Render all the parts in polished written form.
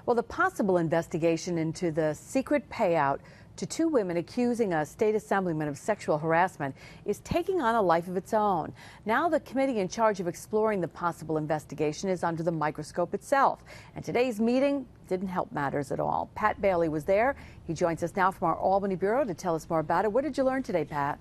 Well, the possible investigation into the secret payout to two women accusing a state assemblyman of sexual harassment is taking on a life of its own. Now the committee in charge of exploring the possible investigation is under the microscope itself. And today's meeting didn't help matters at all. Pat Bailey was there. He joins us now from our Albany bureau to tell us more about it. What did you learn today, Pat?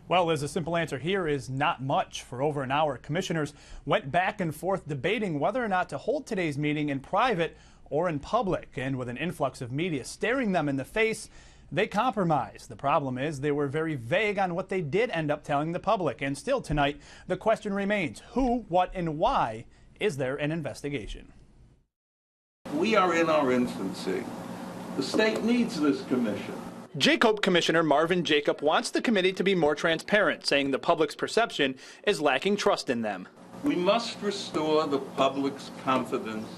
Well, Liz, the simple answer here is not much. For over an hour, commissioners went back and forth debating whether or not to hold today's meeting in private or in public. And with an influx of media staring them in the face, they compromised. The problem is they were very vague on what they did end up telling the public. And still tonight, the question remains: who, what, and why is there an investigation? We are in our infancy. The state needs this commission. JCOPE Commissioner Marvin Jacob wants the committee to be more transparent, saying the public's perception is lacking trust in them. We must restore the public's confidence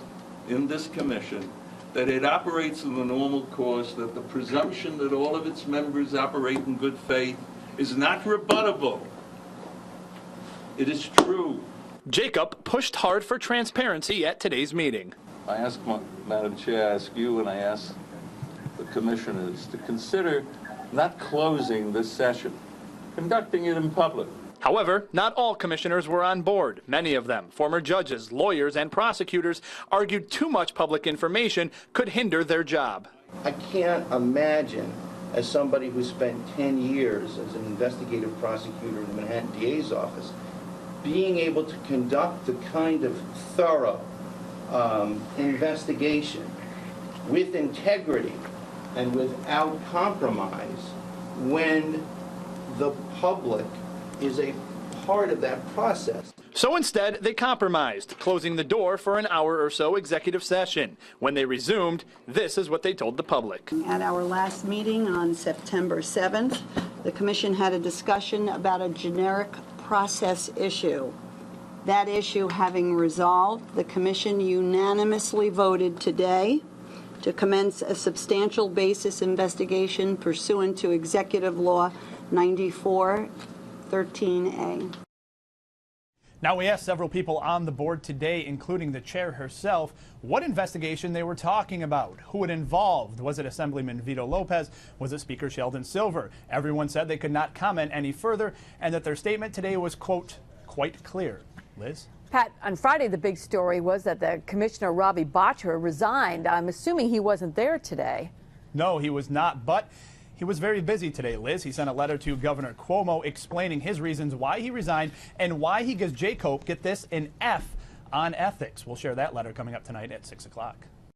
in this commission, that it operates in the normal course, that the presumption that all of its members operate in good faith is not rebuttable. It is true. Jacob pushed hard for transparency at today's meeting. I ask, Madam Chair, I ask you and I ask the commissioners to consider not closing this session, conducting it in public. However, not all commissioners were on board. Many of them, former judges, lawyers, and prosecutors, argued too much public information could hinder their job. I can't imagine, as somebody who spent 10 years as an investigative prosecutor in the Manhattan DA's office, being able to conduct the kind of thorough investigation with integrity and without compromise when the public is a part of that process. So instead, they compromised, closing the door for an hour or so executive session. When they resumed, this is what they told the public. At our last meeting on September 7th, the Commission had a discussion about a generic process issue. That issue having resolved, the Commission unanimously voted today to commence a substantial basis investigation pursuant to Executive Law 94-13A. Now, we asked several people on the board today, including the chair herself, what investigation they were talking about, who it involved. Was it Assemblyman Vito Lopez? Was it Speaker Sheldon Silver? Everyone said they could not comment any further and that their statement today was, quote, quite clear. Liz? Pat, on Friday, the big story was that the Commissioner Ravi Batra resigned. I'm assuming he wasn't there today. No, he was not, but he was very busy today, Liz. He sent a letter to Governor Cuomo explaining his reasons why he resigned and why he gives JCOPE, get this, an F on ethics. We'll share that letter coming up tonight at 6 o'clock.